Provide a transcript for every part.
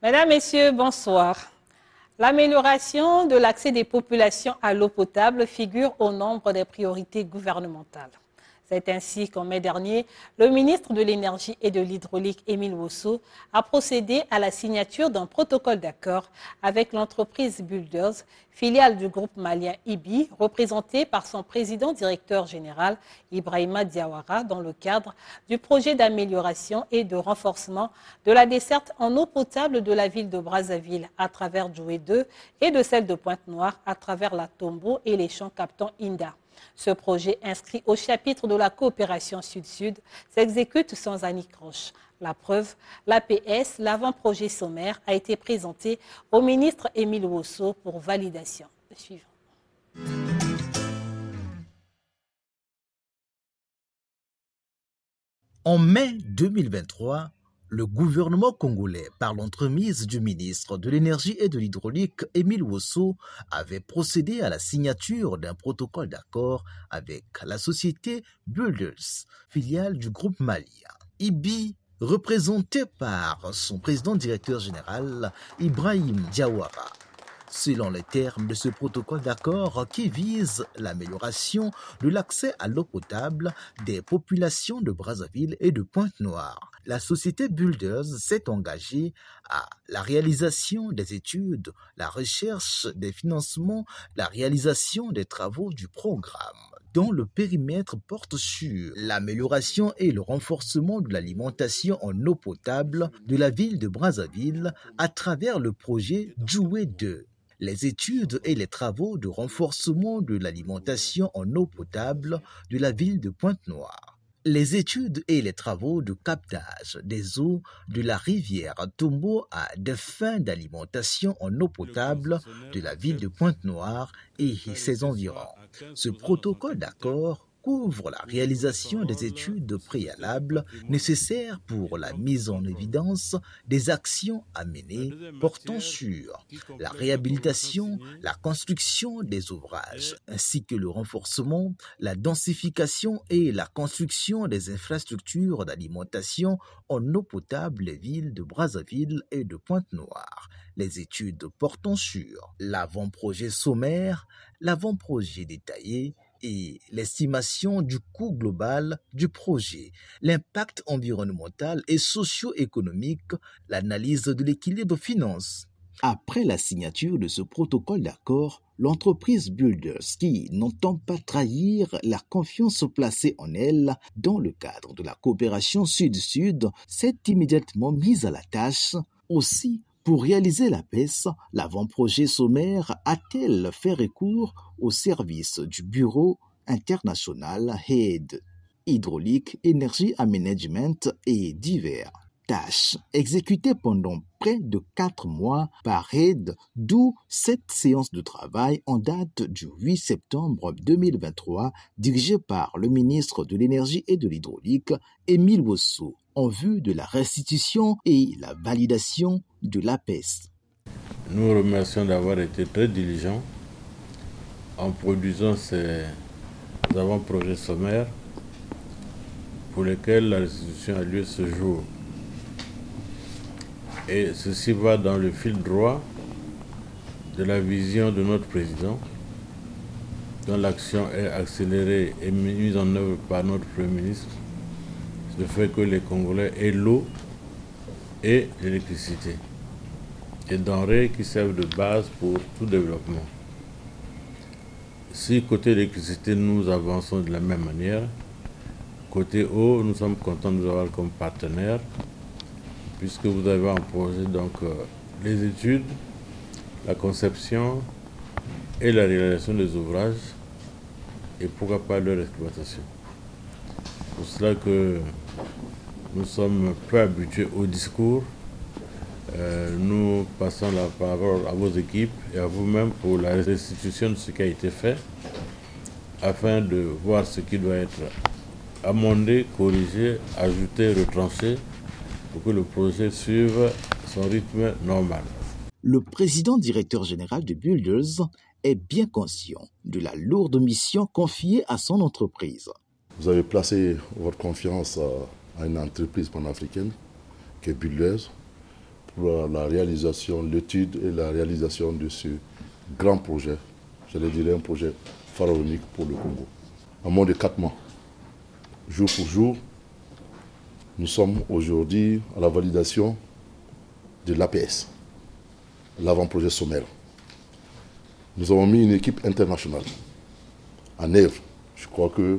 Mesdames, Messieurs, bonsoir. L'amélioration de l'accès des populations à l'eau potable figure au nombre des priorités gouvernementales. C'est ainsi qu'en mai dernier, le ministre de l'Énergie et de l'Hydraulique, Émile Wosso, a procédé à la signature d'un protocole d'accord avec l'entreprise Builders, filiale du groupe malien IBI, représentée par son président-directeur général, Ibrahima Diawara, dans le cadre du projet d'amélioration et de renforcement de la desserte en eau potable de la ville de Brazzaville à travers Djoué 2 et de celle de Pointe-Noire à travers la Tombo et les champs captant Inda. Ce projet, inscrit au chapitre de la coopération Sud-Sud, s'exécute sans anicroche. La preuve, l'APS, l'avant-projet sommaire, a été présenté au ministre Émile Wosso pour validation. Le suivant. En mai 2023, le gouvernement congolais, par l'entremise du ministre de l'Énergie et de l'Hydraulique, Émile Wosso, avait procédé à la signature d'un protocole d'accord avec la société Builders, filiale du groupe malien. IBI, représenté par son président-directeur général, Ibrahim Diawara. Selon les termes de ce protocole d'accord qui vise l'amélioration de l'accès à l'eau potable des populations de Brazzaville et de Pointe-Noire, la société Builders s'est engagée à la réalisation des études, la recherche des financements, la réalisation des travaux du programme dont le périmètre porte sur l'amélioration et le renforcement de l'alimentation en eau potable de la ville de Brazzaville à travers le projet Djoué 2. Les études et les travaux de renforcement de l'alimentation en eau potable de la ville de Pointe-Noire. Les études et les travaux de captage des eaux de la rivière Tombo à des fins d'alimentation en eau potable de la ville de Pointe-Noire et ses environs. Ce protocole d'accord couvre la réalisation des études préalables nécessaires pour la mise en évidence des actions à mener portant sur la réhabilitation, la construction des ouvrages, ainsi que le renforcement, la densification et la construction des infrastructures d'alimentation en eau potable des villes de Brazzaville et de Pointe-Noire. Les études portant sur l'avant-projet sommaire, l'avant-projet détaillé, et l'estimation du coût global du projet, l'impact environnemental et socio-économique, l'analyse de l'équilibre finance. Après la signature de ce protocole d'accord, l'entreprise Builders, qui n'entend pas trahir la confiance placée en elle dans le cadre de la coopération Sud-Sud, s'est immédiatement mise à la tâche. Aussi, pour réaliser la PES, l'avant-projet sommaire a-t-elle fait recours au service du Bureau international Aide, hydraulique, énergie à management et divers tâches exécutées pendant près de 4 mois par Aide, d'où cette séance de travail en date du 8 septembre 2023 dirigée par le ministre de l'Énergie et de l'Hydraulique, Émile Wosso, en vue de la restitution et la validation de l'APES. Nous remercions d'avoir été très diligents en produisant ces avant-projets sommaires pour lesquels la restitution a lieu ce jour. Et ceci va dans le fil droit de la vision de notre président, dont l'action est accélérée et mise en œuvre par notre Premier ministre, le fait que les Congolais aient l'eau et l'électricité, des denrées qui servent de base pour tout développement. Si côté électricité, nous avançons de la même manière, côté eau, nous sommes contents de vous avoir comme partenaire, puisque vous avez en projet donc les études, la conception et la réalisation des ouvrages, et pourquoi pas leur exploitation. C'est pour cela que nous sommes peu habitués au discours. Nous passons la parole à vos équipes et à vous-même pour la restitution de ce qui a été fait, afin de voir ce qui doit être amendé, corrigé, ajouté, retranché, pour que le projet suive son rythme normal. Le président directeur général de Builders est bien conscient de la lourde mission confiée à son entreprise. Vous avez placé votre confiance à une entreprise panafricaine qui est Builders pour la réalisation, l'étude et la réalisation de ce grand projet. Je le dirais un projet pharaonique pour le Congo. En moins de 4 mois, jour pour jour, nous sommes aujourd'hui à la validation de l'APS, l'avant-projet sommaire. Nous avons mis une équipe internationale en œuvre. Je crois que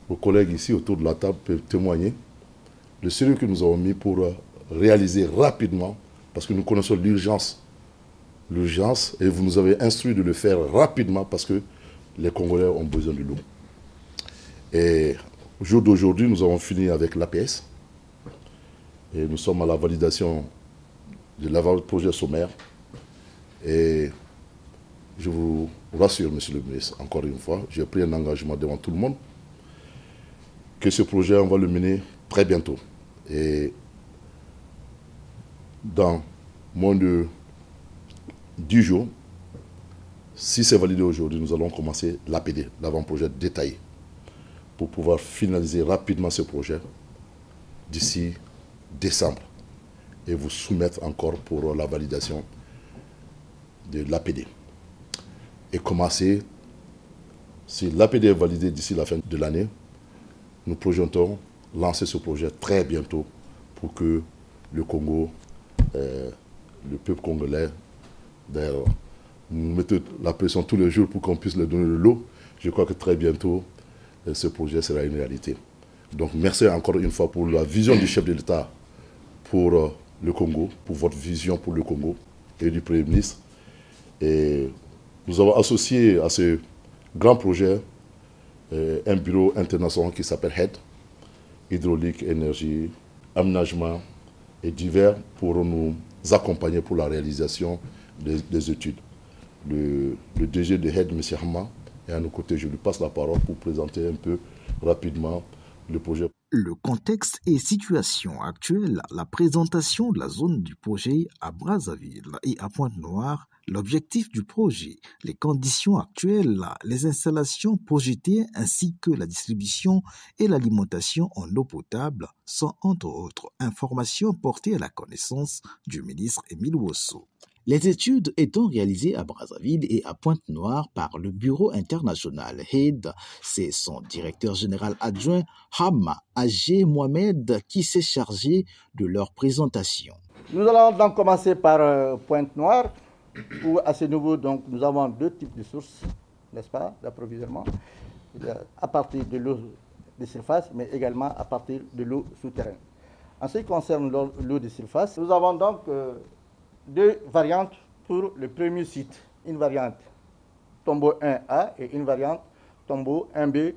vos collègues ici autour de la table peuvent témoigner le sérieux que nous avons mis pour réaliser rapidement, parce que nous connaissons l'urgence, et vous nous avez instruit de le faire rapidement parce que les Congolais ont besoin de l'eau. Et au jour d'aujourd'hui, nous avons fini avec l'APS et nous sommes à la validation de l'avant-projet sommaire. Et je vous rassure, monsieur le ministre, encore une fois, j'ai pris un engagement devant tout le monde que ce projet, on va le mener très bientôt. Et dans moins de 10 jours, si c'est validé aujourd'hui, nous allons commencer l'APD, l'avant-projet détaillé, pour pouvoir finaliser rapidement ce projet d'ici décembre et vous soumettre encore pour la validation de l'APD. Et commencer, si l'APD est validé d'ici la fin de l'année, nous projetons lancer ce projet très bientôt pour que le Congo, le peuple congolais, d'ailleurs, nous mettons la pression tous les jours pour qu'on puisse leur donner de l'eau. Je crois que très bientôt, ce projet sera une réalité. Donc merci encore une fois pour la vision du chef de l'État pour le Congo, pour votre vision pour le Congo et du Premier ministre. Et nous avons associé à ce grand projet un bureau international qui s'appelle HED, hydraulique, énergie, aménagement et divers, pour nous accompagner pour la réalisation des études. Le DG de HED, M. Hama, est à nos côtés. Je lui passe la parole pour présenter un peu rapidement le projet. Le contexte et situation actuelle, la présentation de la zone du projet à Brazzaville et à Pointe-Noire, l'objectif du projet, les conditions actuelles, les installations projetées ainsi que la distribution et l'alimentation en eau potable sont entre autres informations portées à la connaissance du ministre Émile Wosso. Les études étant réalisées à Brazzaville et à Pointe-Noire par le Bureau international HED, c'est son directeur général adjoint Hama Agé Mohamed qui s'est chargé de leur présentation. Nous allons donc commencer par Pointe-Noire, où à ce niveau, donc, nous avons 2 types de sources, n'est-ce pas, d'approvisionnement, à partir de l'eau de surface, mais également à partir de l'eau souterraine. En ce qui concerne l'eau de surface, nous avons donc 2 variantes pour le premier site. Une variante Tombeau 1A et une variante Tombeau 1B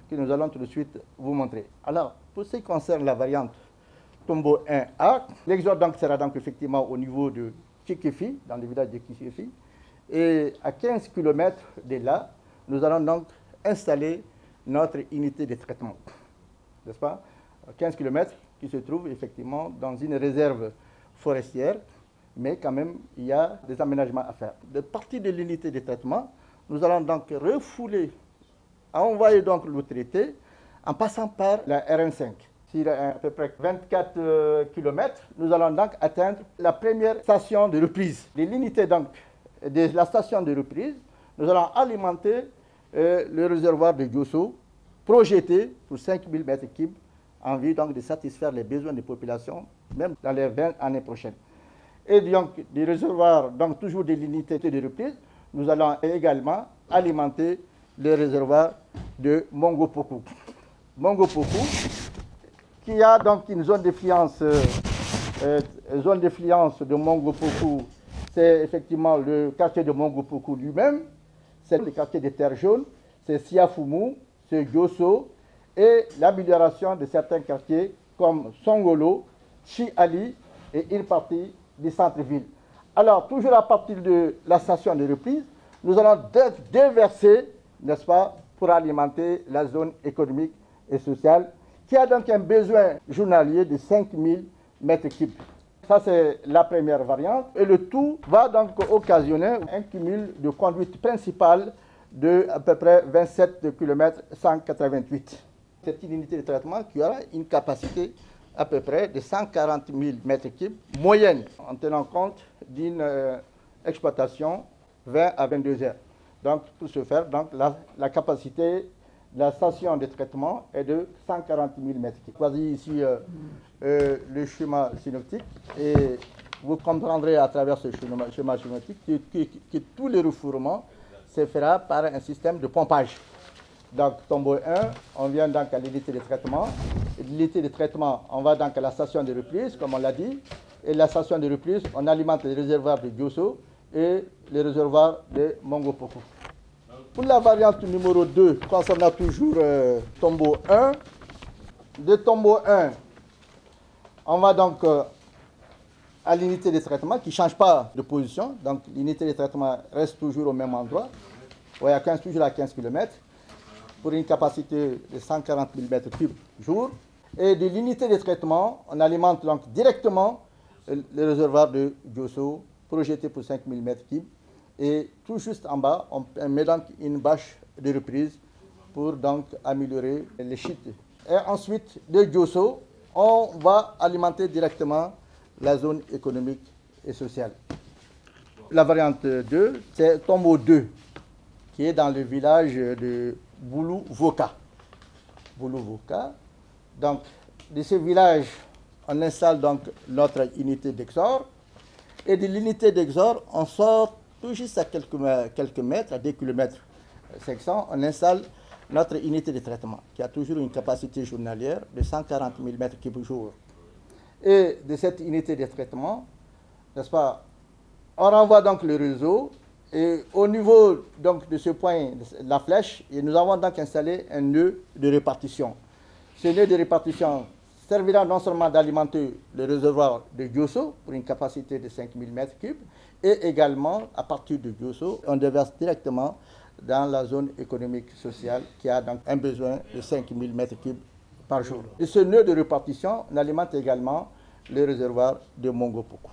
que nous allons tout de suite vous montrer. Alors, pour ce qui concerne la variante Tombeau 1A, l'exode donc sera donc effectivement au niveau de Kikefi, dans le village de Kikefi. Et à 15 km de là, nous allons donc installer notre unité de traitement. N'est-ce pas? 15 km qui se trouve effectivement dans une réserve forestière, mais quand même, il y a des aménagements à faire. De partir de l'unité de traitement, nous allons donc refouler, envoyer donc l'eau traitée en passant par la RN5. Sur à peu près 24 km, nous allons donc atteindre la première station de reprise. De l'unité donc de la station de reprise, nous allons alimenter le réservoir de Diosso, projeté pour 5000 m3, en vue donc de satisfaire les besoins des populations, même dans les 20 années prochaines. Et donc, des réservoirs, donc toujours de l'unité de reprise, nous allons également alimenter le réservoir de Mongopoku. Mongopoku, qui a donc une zone d'influence de Mongopoku, c'est effectivement le quartier de Mongopoku lui-même, c'est le quartier des Terres Jaunes, c'est Siafumu, c'est Diosso, et l'amélioration de certains quartiers comme Songolo, Chiali et une partie du centre-ville. Alors, toujours à partir de la station de reprise, nous allons déverser, n'est-ce pas, pour alimenter la zone économique et sociale, qui a donc un besoin journalier de 5000 m3. Ça, c'est la première variante. Et le tout va donc occasionner un cumul de conduite principale de à peu près 27 km 188. C'est une unité de traitement qui aura une capacité à peu près de 140 000 mètres cubes, moyenne, en tenant compte d'une exploitation 20 à 22 heures. Donc, pour ce faire, donc, la capacité de la station de traitement est de 140 000 mètres cubes. Voici ici le schéma synoptique et vous comprendrez à travers ce schéma synoptique que tous les refourrements se fera par un système de pompage. Donc, tombeau 1, on vient donc à l'unité de traitement. Et de l'unité de traitement, on va donc à la station de reprise, comme on l'a dit. Et la station de reprise, on alimente les réservoirs de Diosso et les réservoirs de Mongopoko. Pour la variante numéro 2, concernant toujours tombeau 1, de tombeau 1, on va donc à l'unité de traitement qui ne change pas de position. Donc, l'unité de traitement reste toujours au même endroit. Oui, toujours à 15 km. Pour une capacité de 140 000 m3 jour. Et de l'unité de traitement, on alimente donc directement le réservoir de Diosso, projeté pour 5 000 m3. Et tout juste en bas, on met donc une bâche de reprise pour donc améliorer les chutes. Et ensuite, de Diosso, on va alimenter directement la zone économique et sociale. La variante 2, c'est tombeau 2, qui est dans le village de Boulou-Voka. Boulou-Voka. Donc, de ce village, on installe donc notre unité d'exor. Et de l'unité d'exor, on sort tout juste à quelques mètres, à 2 km 500, on installe notre unité de traitement, qui a toujours une capacité journalière de 140 000 m3 jour. Et de cette unité de traitement, n'est-ce pas, on renvoie donc le réseau. Et au niveau donc, de ce point, de la flèche, nous avons donc installé un nœud de répartition. Ce nœud de répartition servira non seulement d'alimenter le réservoir de Diosso pour une capacité de 5 000 m3, et également, à partir de Diosso, on déverse directement dans la zone économique sociale qui a donc un besoin de 5 000 m3 par jour. Et ce nœud de répartition, on alimente également le réservoir de Mongopoko.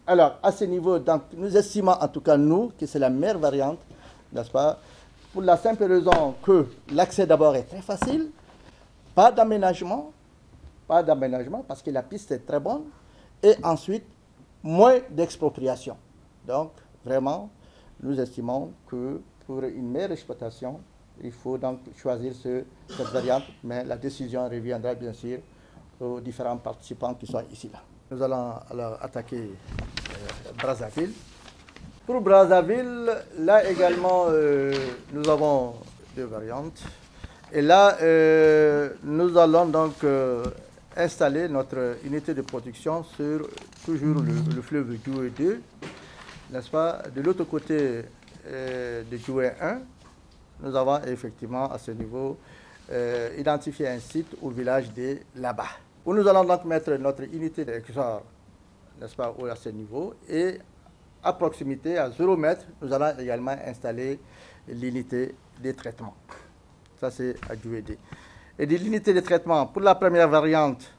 Alors, à ce niveau, donc, nous estimons en tout cas, nous, que c'est la meilleure variante, n'est-ce pas, pour la simple raison que l'accès d'abord est très facile, pas d'aménagement, parce que la piste est très bonne, et ensuite, moins d'expropriation. Donc, vraiment, nous estimons que pour une meilleure exploitation, il faut donc choisir cette variante, mais la décision reviendra bien sûr aux différents participants qui sont ici. Nous allons alors attaquer Brazzaville. Pour Brazzaville, là également, nous avons deux variantes. Et là, nous allons donc installer notre unité de production sur toujours le fleuve Djoué 2, n'est-ce pas? De l'autre côté de Djoué 1, nous avons effectivement à ce niveau identifié un site au village de Laba, où nous allons donc mettre notre unité d'exor, n'est-ce pas, à ce niveau, et à proximité, à 0 mètre, nous allons également installer l'unité de traitement. Ça, c'est à Djoué 2. Et de l'unité de traitement, pour la première variante,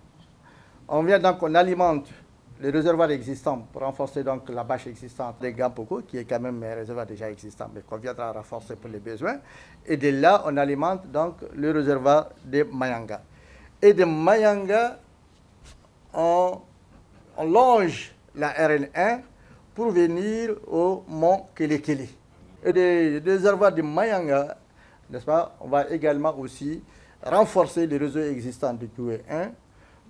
on vient donc, on alimente les réservoirs existants pour renforcer donc la bâche existante de Gampoko, qui est quand même un réservoir déjà existant, mais qu'on viendra renforcer pour les besoins. Et de là, on alimente donc le réservoir de Mayanga. Et de Mayanga, on longe la RN1 pour venir au mont Kelekele. Et des réservoirs de Mayanga, n'est-ce pas, on va également aussi renforcer les réseaux existants de Djoué 1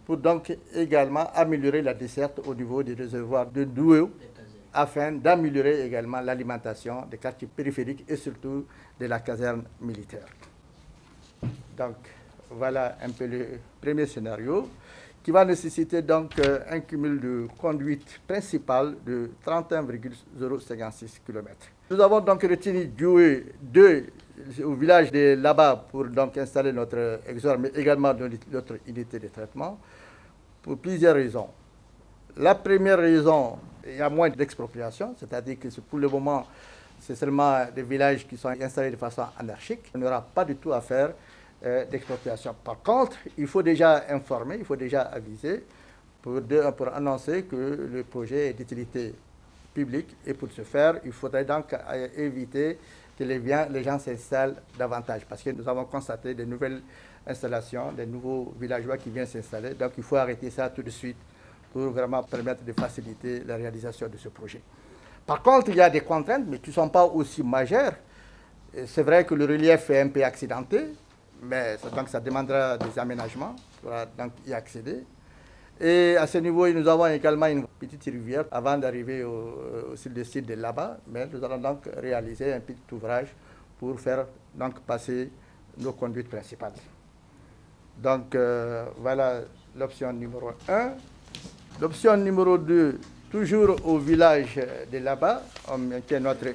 pour donc également améliorer la desserte au niveau des réservoirs de Doué afin d'améliorer également l'alimentation des quartiers périphériques et surtout de la caserne militaire. Donc voilà un peu le premier scénario qui va nécessiter donc un cumul de conduite principale de 31,056 km. Nous avons donc retenu Djoué 2 au village de là-bas pour donc installer notre exor, mais également notre unité de traitement, pour plusieurs raisons. La première raison, il y a moins d'expropriation, c'est-à-dire que pour le moment, c'est seulement des villages qui sont installés de façon anarchique. On n'aura pas du tout à faire d'expropriation. Par contre, il faut déjà informer, il faut déjà aviser pour annoncer que le projet est d'utilité publique. Et pour ce faire, il faudrait donc éviter que les gens s'installent davantage, parce que nous avons constaté de nouvelles installation, des nouveaux villageois qui viennent s'installer. Donc il faut arrêter ça tout de suite pour vraiment permettre de faciliter la réalisation de ce projet. Par contre, il y a des contraintes, mais qui ne sont pas aussi majeures. C'est vrai que le relief est un peu accidenté, mais donc ça demandera des aménagements pour donc y accéder. Et à ce niveau, nous avons également une petite rivière avant d'arriver sur le site de là-bas, mais nous allons donc réaliser un petit ouvrage pour faire donc passer nos conduites principales. Donc voilà l'option numéro 1. L'option numéro 2, toujours au village de là-bas, on maintient notre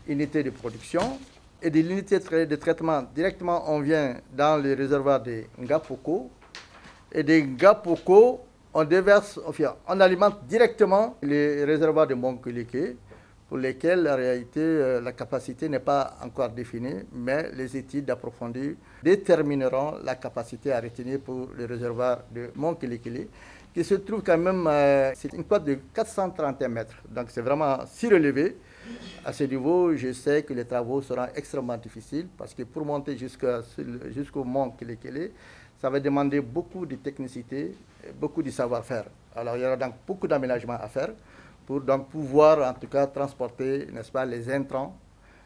unité de production. Et de l'unité de traitement, directement, on vient dans les réservoirs de Ngapoko. Et de Ngapoko, on alimente directement les réservoirs de Monkeleke, pour lesquels, en réalité, la capacité n'est pas encore définie, mais les études approfondies détermineront la capacité à retenir pour le réservoir de Monkeleke, qui se trouve quand même, c'est une cote de 431 mètres. Donc c'est vraiment surélevé. À ce niveau, je sais que les travaux seront extrêmement difficiles parce que pour monter jusqu'au mont Kelekele, ça va demander beaucoup de technicité, beaucoup de savoir-faire. Alors il y aura donc beaucoup d'aménagements à faire pour donc pouvoir en tout cas transporter, n'est-ce pas, les intrants,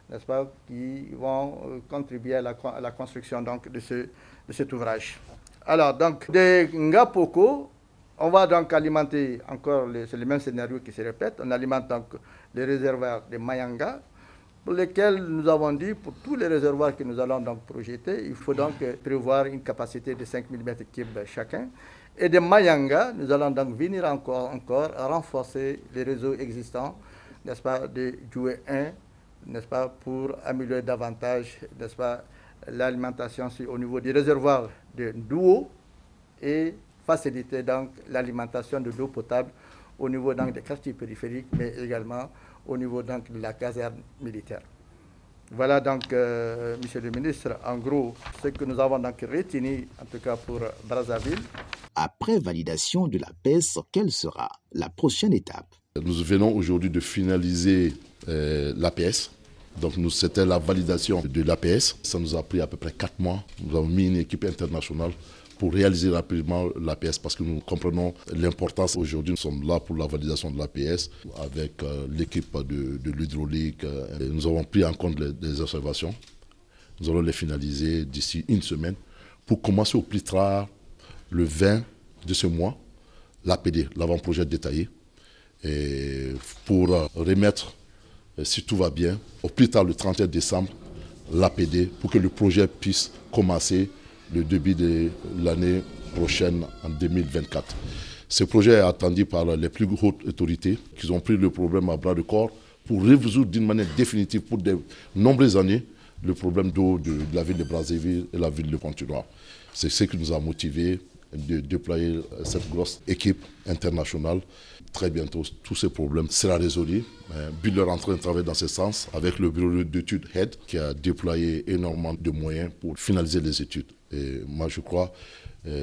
n'est-ce pas, qui vont contribuer à la construction donc de cet ouvrage. Alors donc de Ngapoko, on va donc alimenter encore, c'est le même scénario qui se répète, on alimente donc les réservoirs de Mayanga, pour lesquels nous avons dit, pour tous les réservoirs que nous allons donc projeter, il faut donc prévoir une capacité de 5000 m3 chacun. Et de Mayanga, nous allons donc venir encore renforcer les réseaux existants, n'est-ce pas, de Djoué 1, n'est-ce pas, pour améliorer davantage, n'est-ce pas, l'alimentation au niveau des réservoirs de Ndouo et faciliter donc l'alimentation de l'eau potable au niveau donc des quartiers périphériques, mais également au niveau donc de la caserne militaire. Voilà donc, Monsieur le ministre, en gros, ce que nous avons donc retenu, en tout cas pour Brazzaville. Après validation de l'APS, quelle sera la prochaine étape? Nous venons aujourd'hui de finaliser l'APS. Donc c'était la validation de l'APS. Ça nous a pris à peu près 4 mois. Nous avons mis une équipe internationale pour réaliser rapidement l'APS parce que nous comprenons l'importance. Aujourd'hui, nous sommes là pour la validation de l'APS avec l'équipe de l'hydraulique. Nous avons pris en compte les observations. Nous allons les finaliser d'ici une semaine pour commencer au plus tard le 20 de ce mois, l'APD, l'avant-projet détaillé, et pour remettre, si tout va bien, au plus tard le 31 décembre, l'APD pour que le projet puisse commencer le début de l'année prochaine, en 2024. Ce projet est attendu par les plus hautes autorités qui ont pris le problème à bras de corps pour résoudre d'une manière définitive pour de nombreuses années le problème d'eau de la ville de Brazzaville et la ville de Pointe-Noire. C'est ce qui nous a motivés de déployer cette grosse équipe internationale. Très bientôt, tous ces problèmes seront résolus. Buller est en train de travailler dans ce sens avec le bureau d'études HEAD qui a déployé énormément de moyens pour finaliser les études. Et moi, je crois,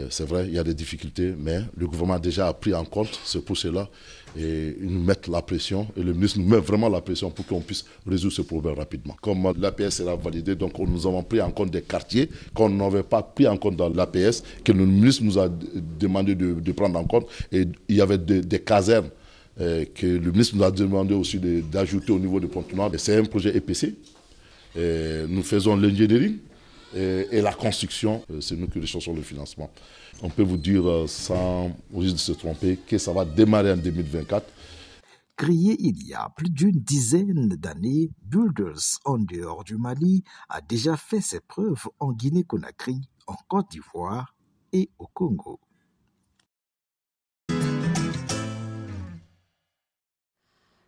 c'est vrai, il y a des difficultés, mais le gouvernement a déjà pris en compte ce procès-là et ils nous mettent la pression et le ministre nous met vraiment la pression pour qu'on puisse résoudre ce problème rapidement. Comme l'APS sera validée, donc nous avons pris en compte des quartiers qu'on n'avait pas pris en compte dans l'APS, que le ministre nous a demandé de prendre en compte. Et il y avait des casernes que le ministre nous a demandé aussi d'ajouter au niveau de Pointe-Noire. C'est un projet EPC. Nous faisons l'ingénierie. Et la construction, c'est nous qui recherchons le financement. On peut vous dire, sans risque de se tromper, que ça va démarrer en 2024. Créé il y a plus d'une dizaine d'années, Builders en dehors du Mali a déjà fait ses preuves en Guinée-Conakry, en Côte d'Ivoire et au Congo.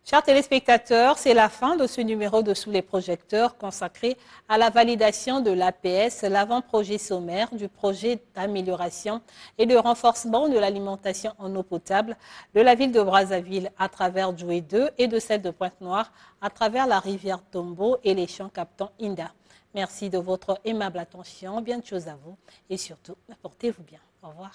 Chers téléspectateurs, c'est la fin de ce numéro de Sous les projecteurs consacré à la validation de l'APS, l'avant-projet sommaire du projet d'amélioration et de renforcement de l'alimentation en eau potable de la ville de Brazzaville à travers Djoué 2 et de celle de Pointe-Noire à travers la rivière Tombo et les champs captant Inda. Merci de votre aimable attention, bien de choses à vous et surtout, portez-vous bien. Au revoir.